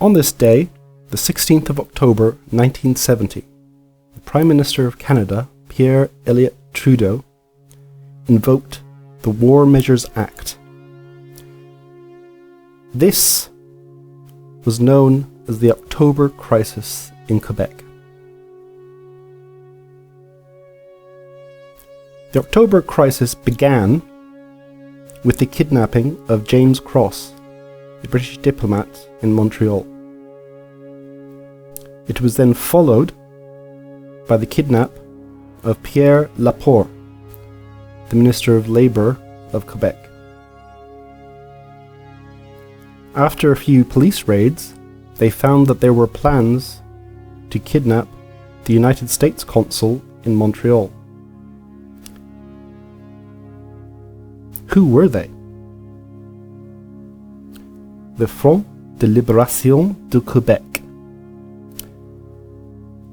On this day, the 16th of October 1970, the Prime Minister of Canada, Pierre Elliot Trudeau, invoked the War Measures Act. This was known as the October Crisis in Quebec. The October Crisis began with the kidnapping of James Cross, a British diplomat in Montreal. It was then followed by the kidnap of Pierre Laporte, the Minister of Labour of Quebec. After a few police raids, they found that there were plans to kidnap the United States consul in Montreal. Who were they? The Front de Libération du Québec.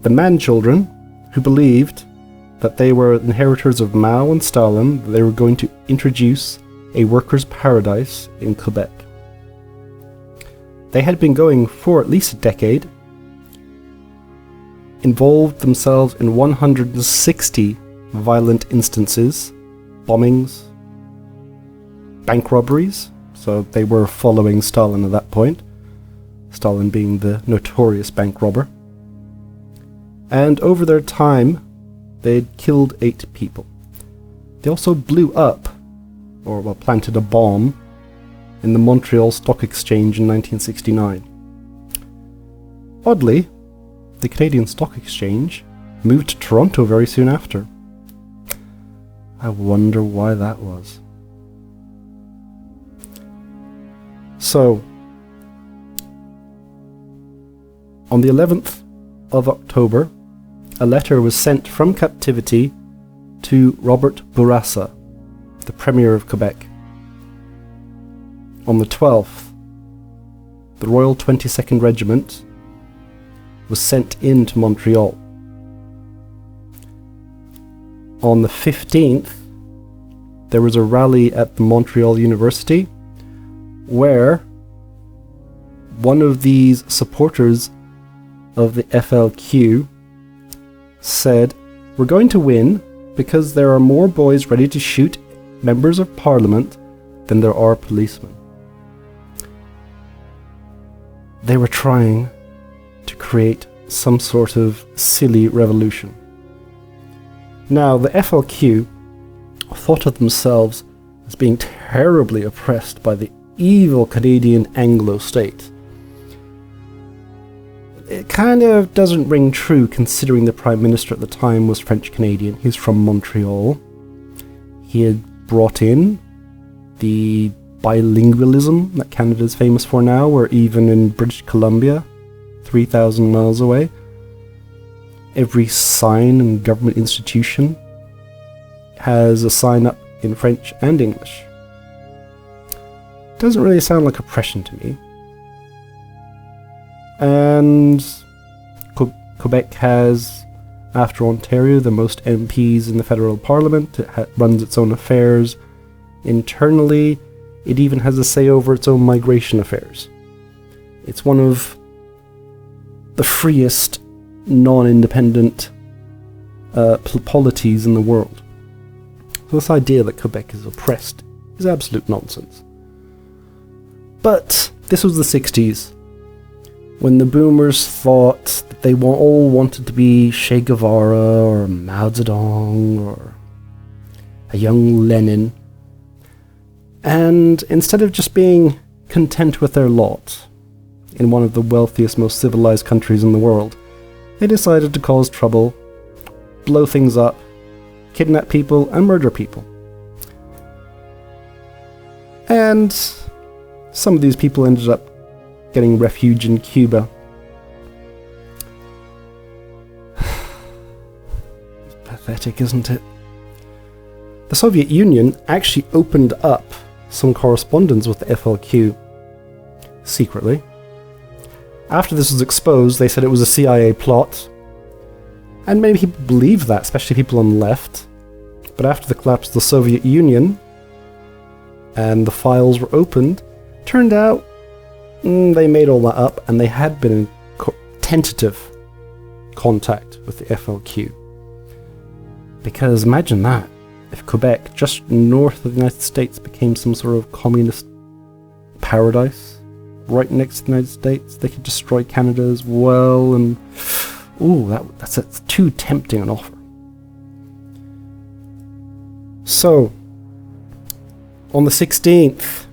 The man-children who believed that they were inheritors of Mao and Stalin, that they were going to introduce a workers' paradise in Quebec. They had been going for at least a decade, involved themselves in 160 violent instances, bombings, bank robberies, so they were following Stalin at that point, Stalin being the notorious bank robber. And over their time, they'd killed 8 people. They also blew up, or planted a bomb, in the Montreal Stock Exchange in 1969. Oddly, the Canadian Stock Exchange moved to Toronto very soon after. I wonder why that was. So, on the 11th of October, a letter was sent from captivity to Robert Bourassa, the Premier of Quebec. On the 12th, the Royal 22nd Regiment was sent into Montreal. On the 15th, there was a rally at the Montreal University where one of these supporters of the FLQ said, "We're going to win because there are more boys ready to shoot members of Parliament than there are policemen." They were trying to create some sort of silly revolution. Now, the FLQ thought of themselves as being terribly oppressed by the evil Canadian Anglo state. It kind of doesn't ring true considering the Prime Minister at the time was French-Canadian. He's from Montreal. He had brought in the bilingualism that Canada is famous for now, where even in British Columbia, 3,000 miles away, every sign and government institution has a sign up in French and English. Doesn't really sound like oppression to me. And Quebec has, after Ontario, the most MPs in the federal parliament. It runs its own affairs internally. It even has a say over its own migration affairs. It's one of the freest, non-independent polities in the world. So this idea that Quebec is oppressed is absolute nonsense. But this was the 60s, when the boomers thought that they all wanted to be Che Guevara or Mao Zedong or a young Lenin. And instead of just being content with their lot in one of the wealthiest, most civilized countries in the world, they decided to cause trouble, blow things up, kidnap people, and murder people. And some of these people ended up getting refuge in Cuba. It's pathetic, isn't it? The Soviet Union actually opened up some correspondence with the FLQ secretly. After this was exposed, they said it was a CIA plot. And maybe people believed that, especially people on the left. But after the collapse of the Soviet Union, and the files were opened, turned out they made all that up, and they had been in tentative contact with the FLQ. Because imagine that, if Quebec, just north of the United States, became some sort of communist paradise, right next to the United States, they could destroy Canada as well, and that's too tempting an offer. So, on the 16th,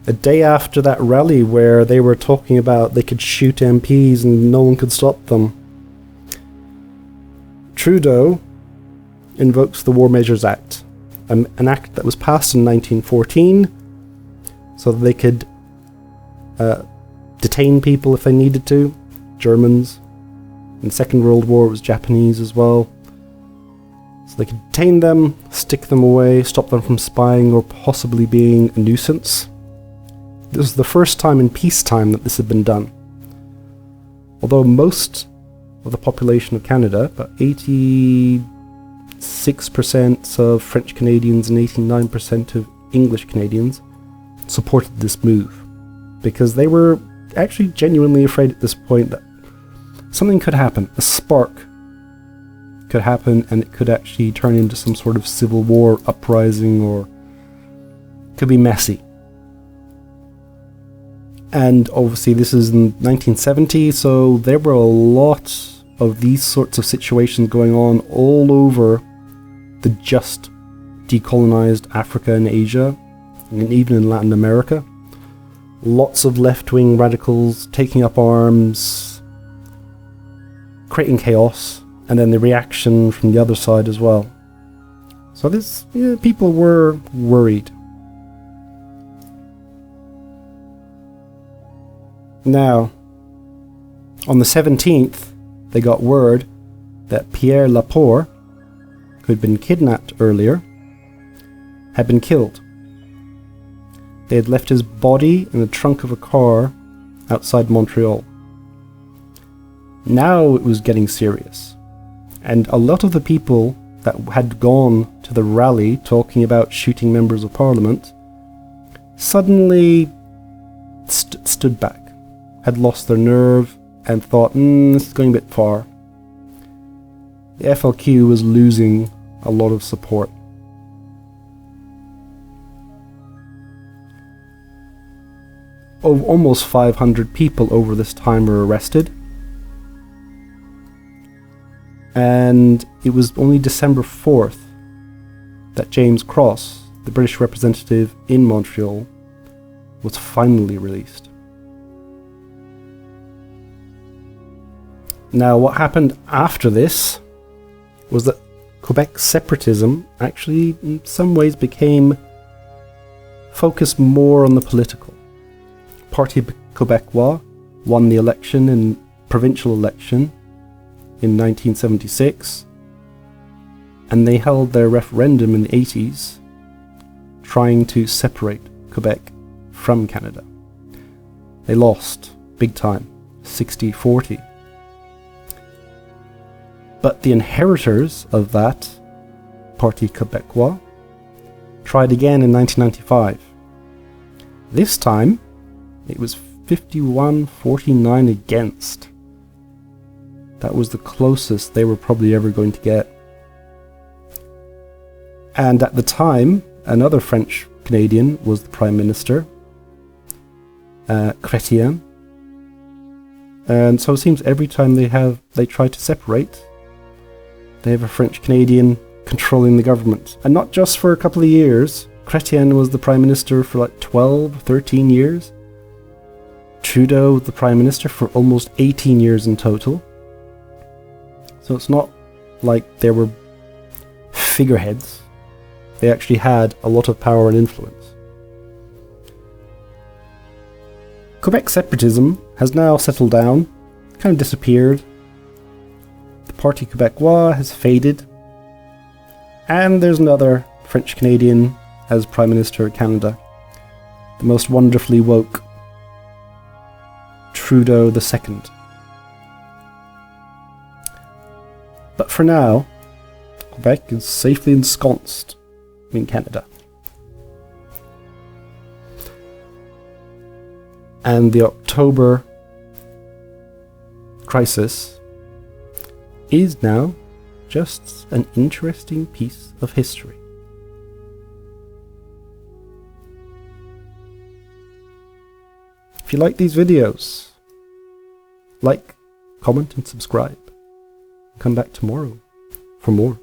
a day after that rally where they were talking about they could shoot MPs and no one could stop them, Trudeau invokes the War Measures Act, an act that was passed in 1914 so that they could detain people if they needed to, Germans. In the Second World War it was Japanese as well. So they could detain them, stick them away, stop them from spying or possibly being a nuisance. This was the first time in peacetime that this had been done. Although most of the population of Canada, about 86% of French Canadians and 89% of English Canadians, supported this move, because they were actually genuinely afraid at this point that something could happen, a spark could happen, and it could actually turn into some sort of civil war uprising, or could be messy. And obviously this is in 1970, so there were a lot of these sorts of situations going on all over the just decolonized Africa and Asia, and even in Latin America. Lots of left-wing radicals taking up arms, creating chaos, and then the reaction from the other side as well. So people were worried. Now, on the 17th, they got word that Pierre Laporte, who had been kidnapped earlier, had been killed. They had left his body in the trunk of a car outside Montreal. Now it was getting serious, and a lot of the people that had gone to the rally talking about shooting members of parliament suddenly stood back, had lost their nerve, and thought, this is going a bit far. The FLQ was losing a lot of support. Almost 500 people over this time were arrested, and it was only December 4th that James Cross, the British representative in Montreal, was finally released. Now, what happened after this was that Quebec separatism actually in some ways became focused more on the political. Parti Québécois won the provincial election in 1976, and they held their referendum in the 80s trying to separate Quebec from Canada. They lost big time, 60-40. But the inheritors of that Parti Québécois tried again in 1995. This time, it was 51-49 against. That was the closest they were probably ever going to get. And at the time, another French Canadian was the Prime Minister, Chrétien. And so it seems every time they try to separate, they have a French Canadian controlling the government. And not just for a couple of years. Chrétien was the Prime Minister for like 12, 13 years. Trudeau, the Prime Minister, for almost 18 years in total. So it's not like they were figureheads. They actually had a lot of power and influence. Quebec separatism has now settled down, kind of disappeared. The Parti Québécois has faded. And there's another French Canadian as Prime Minister of Canada. The most wonderfully woke Trudeau II. But for now, Quebec is safely ensconced in Canada. And the October crisis is now just an interesting piece of history. If you like these videos, like, comment and subscribe. Come back tomorrow for more.